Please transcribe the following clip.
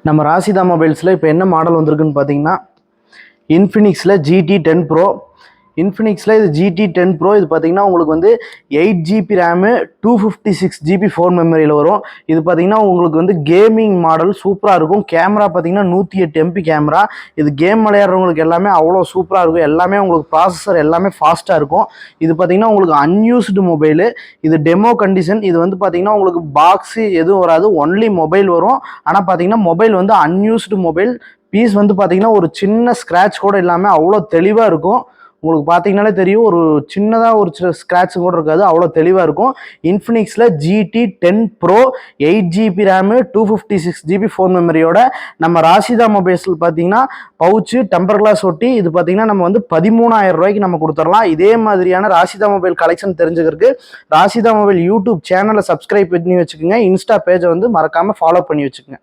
நம்ம ராசிதா மொபைல்ஸில் இப்போ என்ன மாடல் வந்திருக்குன்னு பார்த்தீங்கன்னா இன்ஃபினிக்ஸில் GT10 Pro. இன்ஃபினிக்ஸில் இது GT10 Pro. இது பார்த்தீங்கன்னா உங்களுக்கு வந்து 8GB ரேமு 256GB ஃபோன் மெமரியில் வரும். இது பார்த்தீங்கன்னா உங்களுக்கு வந்து கேமிங் மாடல் சூப்பராக இருக்கும். கேமரா பார்த்தீங்கன்னா 108 MP கேமரா. இது கேம் விளையாடுறவங்களுக்கு எல்லாமே அவ்வளோ சூப்பராக இருக்கும். எல்லாமே உங்களுக்கு ப்ராசஸர் எல்லாமே ஃபாஸ்ட்டாக இருக்கும். இது பார்த்தீங்கன்னா உங்களுக்கு அன்யூஸ்டு மொபைலு. இது டெமோ கண்டிஷன். இது வந்து பார்த்தீங்கன்னா உங்களுக்கு பாக்ஸு எதுவும் வராது, ஒன்லி மொபைல் வரும். ஆனால் பார்த்தீங்கன்னா மொபைல் வந்து அன்யூஸ்டு மொபைல். பீஸ் வந்து பார்த்தீங்கன்னா ஒரு சின்ன ஸ்க்ராட்ச் கூட இல்லாமல் அவ்வளோ தெளிவாக இருக்கும். உங்களுக்கு பார்த்தீங்கன்னாலே தெரியும், ஒரு சின்னதாக ஒரு ஸ்க்ராட்ச் கூட இருக்காது, அவ்வளோ தெளிவாக இருக்கும். இன்ஃபினிக்ஸில் GT10 Pro 8GB RAM 256GB phone மெமரியோட நம்ம ராசிதா மொபைல்ஸில் பார்த்தீங்கன்னா பவுச்சு டெம்பர் கிளாஸ் ஒட்டி இது பார்த்தீங்கன்னா நம்ம வந்து 13,000 ரூபாய்க்கு நம்ம கொடுத்துடலாம். இதே மாதிரியான ராசிதா மொபைல் கலெக்ஷன் தெரிஞ்சுக்கிறதுக்கு ராசிதா மொபைல் யூடியூப் சேனலை சப்ஸ்கிரைப் பண்ணி வச்சுக்கோங்க. இன்ஸ்டா பேஜை வந்து மறக்காமல் ஃபாலோ பண்ணி வச்சுக்கோங்க.